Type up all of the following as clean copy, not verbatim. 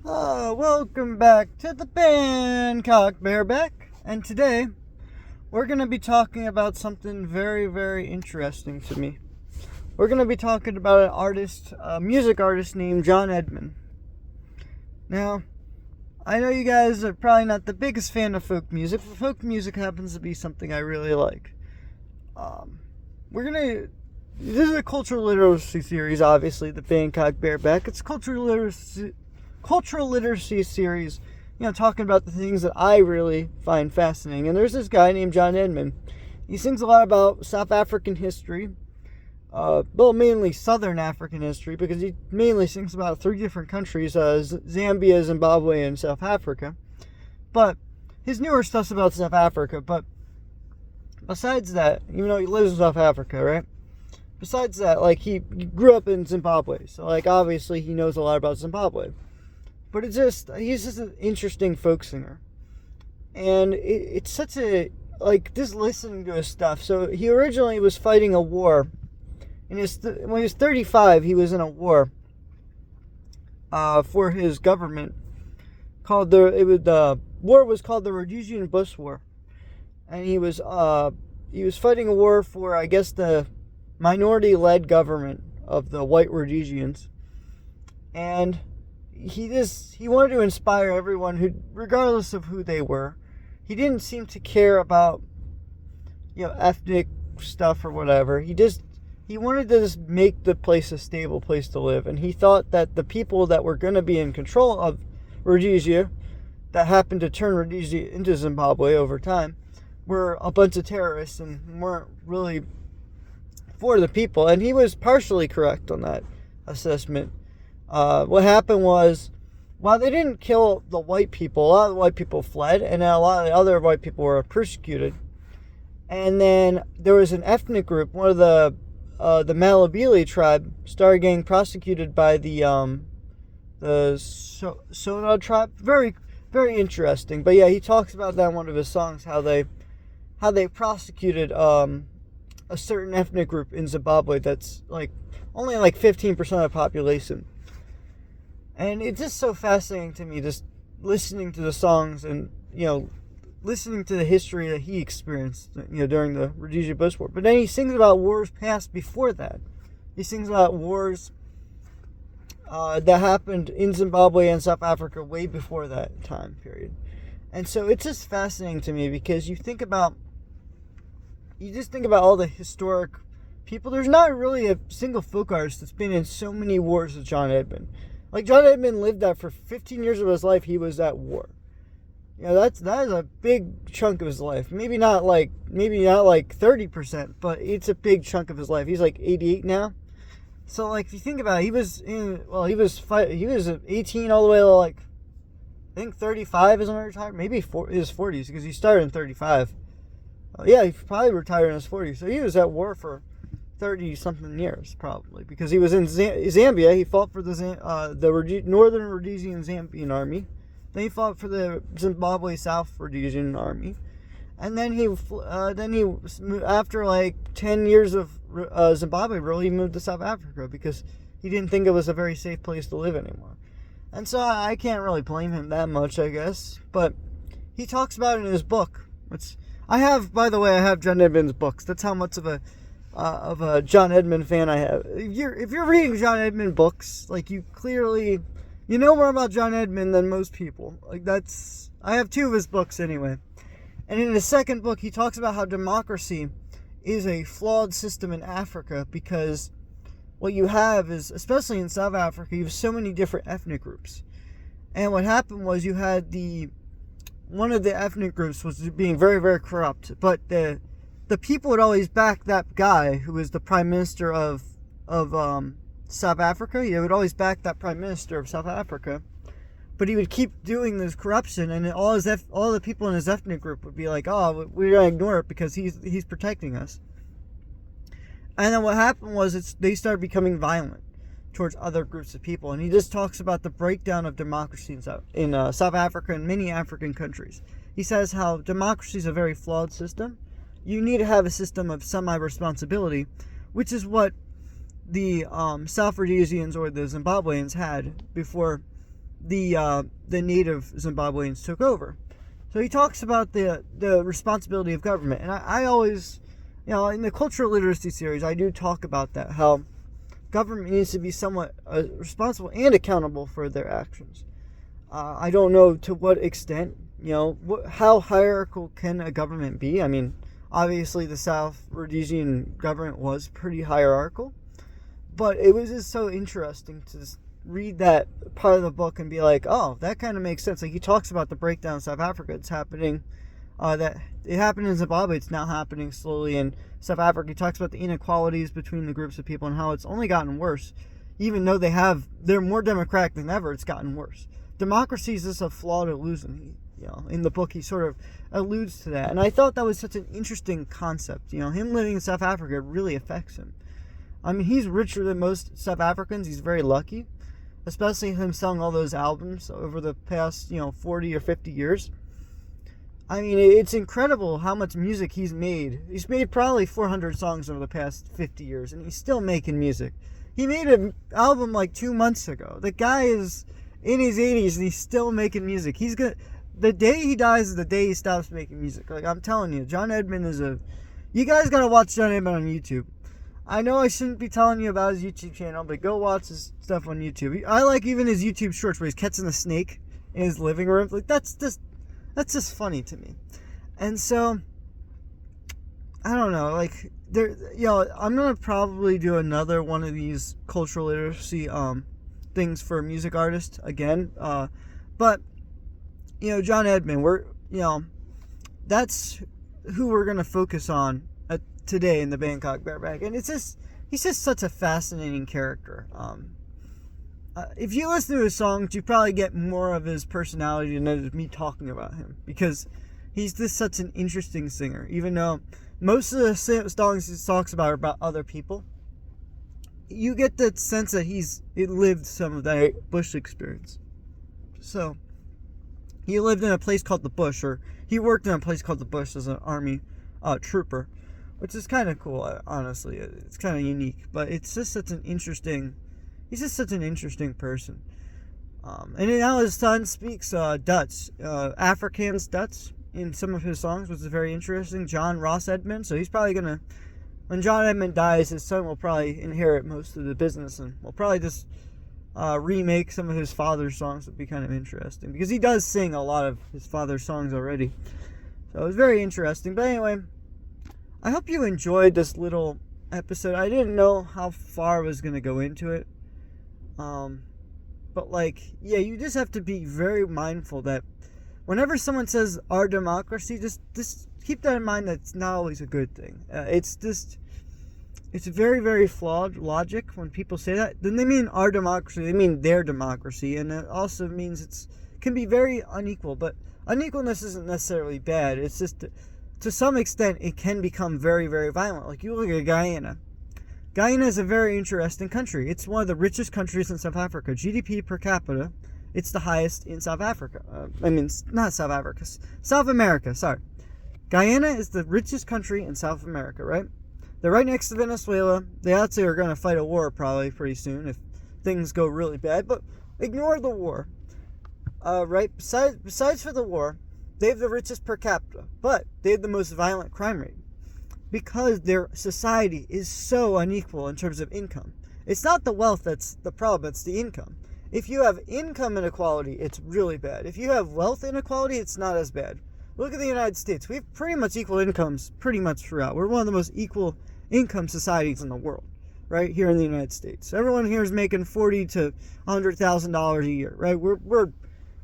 Welcome back to the Bangkok bareback, and today we're going to be talking about something very, very interesting to me. We're going to be talking about an artist, a music artist named John Edmond. Now, I know you guys are probably not the biggest fan of folk music, but folk music happens to be something I really like. This is a cultural literacy series, obviously, the Bangkok bareback. It's a cultural literacy series, talking about the things that I really find fascinating. And there's this guy named John Edmond. He sings a lot about South African history, mainly Southern African history, because he mainly sings about 3 different countries, Zambia, Zimbabwe, and South Africa. But his newer stuff's about South Africa. But besides that, he lives in South Africa, right? Besides that, he grew up in Zimbabwe, so obviously he knows a lot about Zimbabwe. But he's just an interesting folk singer. And it's such a, just listening to his stuff. So he originally was fighting a war. When he was 35, he was in a war for his government. The war was called the Rhodesian Bush War. And he was fighting a war for, I guess, the minority-led government of the white Rhodesians. And he wanted to inspire everyone who, regardless of who they were. He didn't seem to care about, ethnic stuff or whatever. He wanted to just make the place a stable place to live. And he thought that the people that were going to be in control of Rhodesia, that happened to turn Rhodesia into Zimbabwe over time, were a bunch of terrorists and weren't really for the people. And he was partially correct on that assessment. What happened was, while they didn't kill the white people, a lot of the white people fled, and a lot of the other white people were persecuted. And then there was an ethnic group, one of the Malabili tribe, started getting prosecuted by the Sona tribe. Very, very interesting. But yeah, he talks about that in one of his songs, how they prosecuted a certain ethnic group in Zimbabwe that's only 15% of the population. And it's just so fascinating to me, just listening to the songs and, listening to the history that he experienced, during the Rhodesia Bush War. But then he sings about wars past before that. He sings about wars that happened in Zimbabwe and South Africa way before that time period. And so it's just fascinating to me because you just think about all the historic people. There's not really a single folk artist that's been in so many wars as John Edmond. John Edmond lived that for 15 years of his life, he was at war. That is a big chunk of his life. Maybe not 30%, but it's a big chunk of his life. He's 88 now. So if you think about it, he was 18 all the way to I think 35 is when he retired. Maybe his 40s, because he started in 35. Yeah, he probably retired in his 40s. So he was at war for 30-something years, probably, because he was in Zambia. He fought for the Northern Rhodesian Zambian Army. Then he fought for the Zimbabwe South Rhodesian Army, and then after 10 years of Zimbabwe rule, he moved to South Africa because he didn't think it was a very safe place to live anymore. And so I can't really blame him that much, I guess. But he talks about it in his book, which I have John Edmond's books. That's how much of a John Edmond fan I have. If you're reading John Edmond books, you clearly, know more about John Edmond than most people. I have 2 of his books anyway. And in his second book, he talks about how democracy is a flawed system in Africa, because what you have is, especially in South Africa, you have so many different ethnic groups. And what happened was you had one of the ethnic groups was being very, very corrupt, but the people would always back that guy who was the prime minister of South Africa. He would always back that prime minister of South Africa, but he would keep doing this corruption, and all the people in his ethnic group would be like, "Oh, we're gonna ignore it because he's protecting us." And then what happened was they started becoming violent towards other groups of people, and he just talks about the breakdown of democracy in South Africa and many African countries. He says how democracy is a very flawed system. You need to have a system of semi-responsibility, which is what the South Rhodesians or the Zimbabweans had before the native Zimbabweans took over. So he talks about the responsibility of government, and I always, in the cultural literacy series, I do talk about that, how government needs to be somewhat responsible and accountable for their actions. I don't know to what extent, how hierarchical can a government be? I mean, obviously the South Rhodesian government was pretty hierarchical, but it was just so interesting to read that part of the book and be like, oh, that kind of makes sense. Like, he talks about the breakdown in South Africa. It's happening, that it happened in Zimbabwe. It's now happening slowly in South Africa. He talks about the inequalities between the groups of people and how it's only gotten worse. Even though they're more democratic than ever, it's gotten worse. Democracy is just a flawed illusion. In the book, he sort of alludes to that. And I thought that was such an interesting concept. Him living in South Africa really affects him. I mean, he's richer than most South Africans. He's very lucky. Especially him selling all those albums over the past, 40 or 50 years. I mean, it's incredible how much music he's made. He's made probably 400 songs over the past 50 years, and he's still making music. He made an album like 2 months ago. The guy is in his 80s, and he's still making music. The day he dies is the day he stops making music. Like, I'm telling you, John Edmond you guys gotta watch John Edmond on YouTube. I know I shouldn't be telling you about his YouTube channel, but go watch his stuff on YouTube. I like even his YouTube shorts where he's catching a snake in his living room. Like, that's just funny to me. And so, I don't know, like, I'm gonna probably do another one of these cultural literacy things for music artists again. But John Edmond, that's who we're gonna focus on today in the Bangkok Bareback, and he's just such a fascinating character. If you listen to his songs, you probably get more of his personality than me talking about him, because he's just such an interesting singer. Even though most of the songs he talks about are about other people, you get the sense that it lived some of that bush experience. So he lived in a place called the Bush, or he worked in a place called the Bush as an army trooper, which is kind of cool, honestly. It's kind of unique, but it's just such an interesting... He's just such an interesting person. And now his son speaks Dutch, Afrikaans Dutch, in some of his songs, which is very interesting. John Ross Edmond, so he's probably gonna... When John Edmond dies, his son will probably inherit most of the business, and will probably just remake some of his father's songs. Would be kind of interesting, because he does sing a lot of his father's songs already. So it was very interesting. But anyway, I hope you enjoyed this little episode. I didn't know how far I was going to go into it. But you just have to be very mindful that whenever someone says our democracy, just keep that in mind. That it's not always a good thing. It's very, very flawed logic when people say that. Then they mean our democracy, they mean their democracy. And it also means it can be very unequal. But unequalness isn't necessarily bad. It's just... to some extent, it can become very, very violent. Like, you look at Guyana. Guyana is a very interesting country. It's one of the richest countries in South Africa. GDP per capita, it's the highest in South Africa. Not South Africa. South America, sorry. Guyana is the richest country in South America, right? They're right next to Venezuela. They actually are going to fight a war probably pretty soon if things go really bad. But ignore the war. Right? Besides for the war, they have the richest per capita, but they have the most violent crime rate because their society is so unequal in terms of income. It's not the wealth that's the problem, it's the income. If you have income inequality, it's really bad. If you have wealth inequality, it's not as bad. Look at the United States. We have pretty much equal incomes pretty much throughout. We're one of the most equal income societies in the world, right here in the United States. Everyone here is making $40,000 to $100,000 a year, right?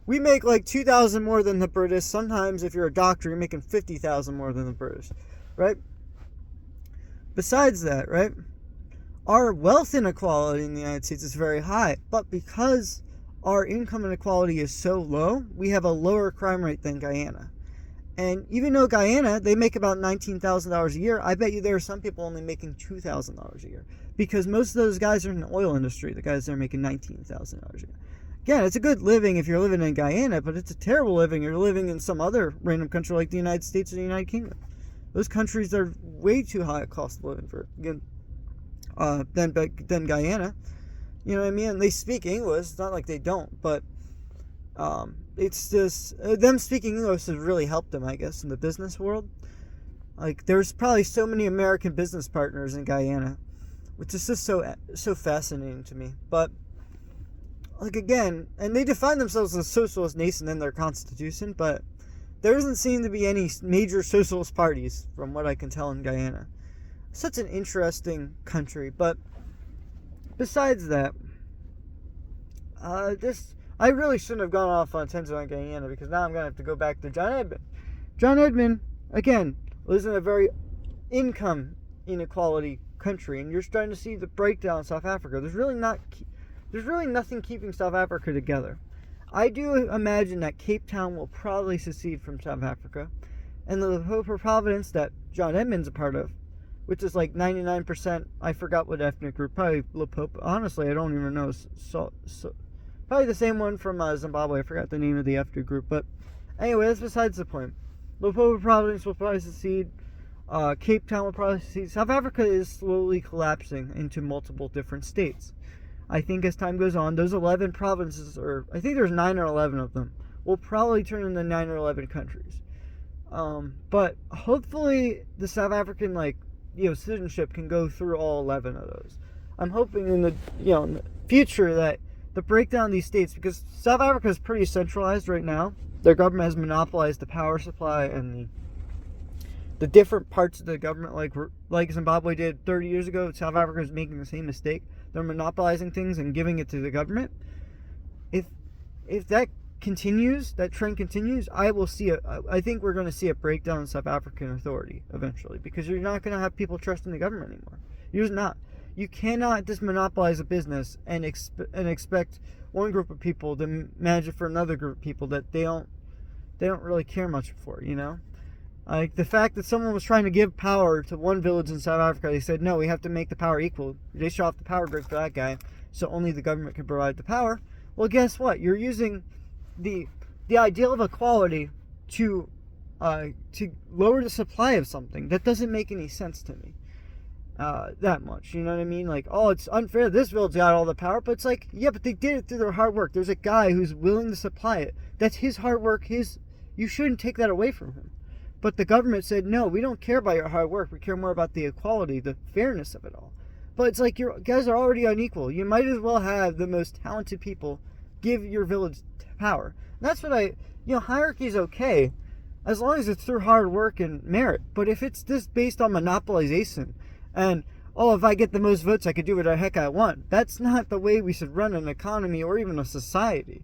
We make like $2,000 more than the British. Sometimes if you're a doctor, you're making $50,000 more than the British, right? Besides that, right, our wealth inequality in the United States is very high, but because our income inequality is so low, we have a lower crime rate than Guyana. And even though Guyana, they make about $19,000 a year, I bet you there are some people only making $2,000 a year, because most of those guys are in the oil industry. The guys there are making $19,000 a year. Again, it's a good living if you're living in Guyana, but it's a terrible living if you're living in some other random country like the United States or the United Kingdom. Those countries are way too high a cost of living than Guyana. You know what I mean? And they speak English. It's not like they don't, but It's just them speaking English has really helped them, I guess, in the business world. Like, there's probably so many American business partners in Guyana, which is just so fascinating to me. But like, again, and they define themselves as a socialist nation in their constitution, but there doesn't seem to be any major socialist parties, from what I can tell, in Guyana. Such an interesting country. But besides that, I really shouldn't have gone off on tangent on Guyana, because now I'm going to have to go back to John Edmond. John Edmond, again, lives in a very income inequality country, and you're starting to see the breakdown in South Africa. There's really nothing keeping South Africa together. I do imagine that Cape Town will probably secede from South Africa, and the Limpopo province that John Edmond's a part of, which is like 99%, I forgot what ethnic group, probably Limpopo. Honestly, I don't even know. Probably the same one from Zimbabwe. I forgot the name of the ethnic group, but anyway, that's besides the point. Limpopo province will probably secede. Cape Town will probably secede. South Africa is slowly collapsing into multiple different states. I think as time goes on, those 11 provinces, or I think there's 9 or 11 of them, will probably turn into 9 or 11 countries. But hopefully the South African, citizenship can go through all 11 of those. I'm hoping in the future that the breakdown of these states, because South Africa is pretty centralized right now. Their government has monopolized the power supply and the different parts of the government, like Zimbabwe did 30 years ago. South Africa is making the same mistake. They're monopolizing things and giving it to the government. If that continues, that trend continues, I think we're going to see a breakdown in South African authority eventually, because you're not going to have people trusting the government anymore. You're just not. You cannot just monopolize a business and expect one group of people to manage it for another group of people that they don't really care much for, Like, the fact that someone was trying to give power to one village in South Africa, they said, no, we have to make the power equal. They shut off the power grid for that guy, so only the government can provide the power. Well, guess what? You're using the ideal of equality to lower the supply of something. That doesn't make any sense to me. That much, you know what I mean? Like, oh, it's unfair, this village got all the power, but it's like, yeah, but they did it through their hard work. There's a guy who's willing to supply it. That's his hard work. You shouldn't take that away from him. But the government said, no, we don't care about your hard work. We care more about the equality, the fairness of it all. But it's like, you guys are already unequal. You might as well have the most talented people give your village power. And that's what hierarchy is okay, as long as it's through hard work and merit. But if it's just based on monopolization, and, if I get the most votes, I could do what the heck I want. That's not the way we should run an economy or even a society.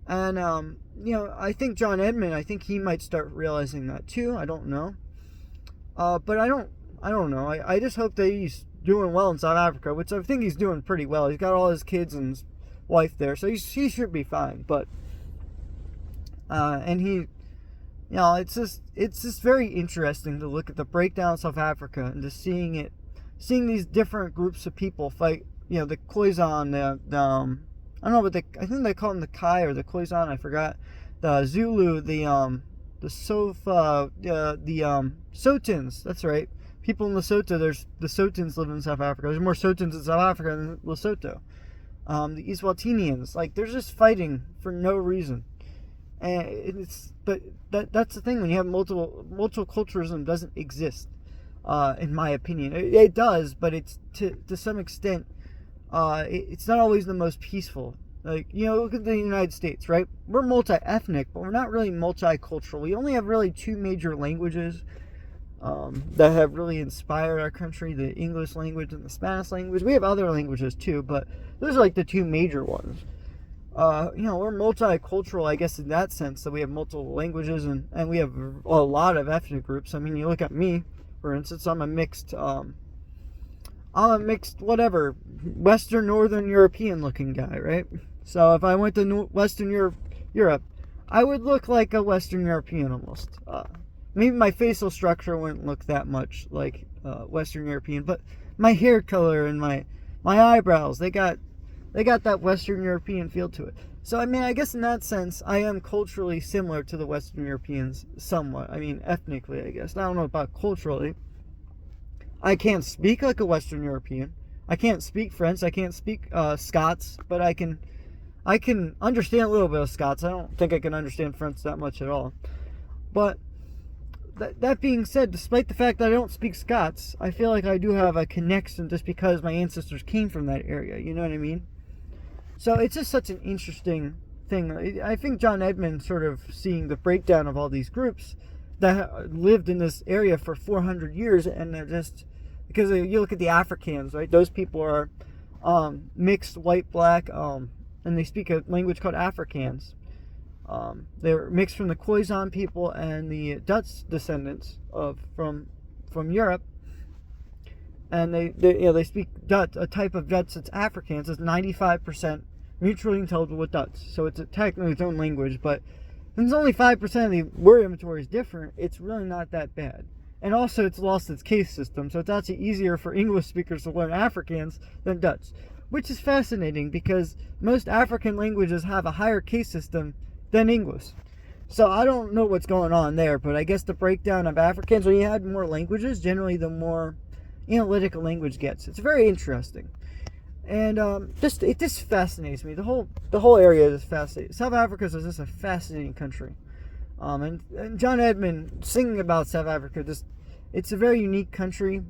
And, I think John Edmond, he might start realizing that too. I don't know. But I don't know. I just hope that he's doing well in South Africa, which I think he's doing pretty well. He's got all his kids and his wife there, so he should be fine. But, and he... it's just very interesting to look at the breakdown of South Africa and just seeing these different groups of people fight. The Khoisan, I don't know what I think they call them the Kai or the Khoisan. I forgot. The Zulu, the Sofa, the Sotans. That's right. People in Lesotho. The Sotans live in South Africa. There's more Sotans in South Africa than Lesotho. The Eswatinians. They're just fighting for no reason. And that's the thing when you have multiculturalism doesn't exist, in my opinion. It does, but it's to some extent, it's not always the most peaceful. Look at the United States, right? We're multi-ethnic, but we're not really multicultural. We only have really 2 major languages that have really inspired our country: the English language and the Spanish language. We have other languages too, but those are the 2 major ones. We're multicultural, I guess, in that sense, that we have multiple languages and we have a lot of ethnic groups. I mean, you look at me, for instance, I'm a mixed whatever, Western, Northern European looking guy, right? So if I went to Western Europe, I would look like a Western European almost. Maybe my facial structure wouldn't look that much like Western European, but my hair color and my eyebrows, they got that Western European feel to it. So, I mean, I guess in that sense, I am culturally similar to the Western Europeans somewhat. I mean, ethnically, I guess. I don't know about culturally. I can't speak like a Western European. I can't speak French. I can't speak Scots. But I can I can understand a little bit of Scots. I don't think I can understand French that much at all. But that being said, despite the fact that I don't speak Scots, I feel like I do have a connection just because my ancestors came from that area. You know what I mean? So it's just such an interesting thing. I think John Edmond sort of seeing the breakdown of all these groups that lived in this area for 400 years, and they're just, because you look at the Africans, right? Those people are mixed white, black, and they speak a language called Afrikaans. They're mixed from the Khoisan people and the Dutch descendants from Europe, and they speak Dutch, a type of Dutch that's Afrikaans. It's 95% mutually intelligible with Dutch, so it's technically its own language. But since only 5% of the word inventory is different, it's really not that bad. And also, it's lost its case system, so it's actually easier for English speakers to learn Afrikaans than Dutch, which is fascinating because most African languages have a higher case system than English. So I don't know what's going on there, but I guess the breakdown of Afrikaans, when you add more languages, generally the more analytic a language gets. It's very interesting. And it just fascinates me. The whole area is fascinating. South Africa is just a fascinating country. And John Edmond singing about South Africa, it's a very unique country,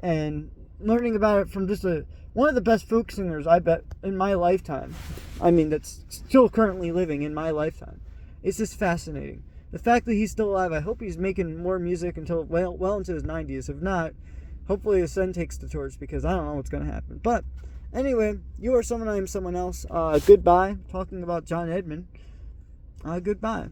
and learning about it from just one of the best folk singers, I bet, in my lifetime. I mean, that's still currently living in my lifetime. It's just fascinating. The fact that he's still alive, I hope he's making more music until well into his 90s. If not, hopefully his son takes the torch, because I don't know what's going to happen. But anyway, you are someone, I am someone else. Goodbye. Talking about John Edmond. Goodbye.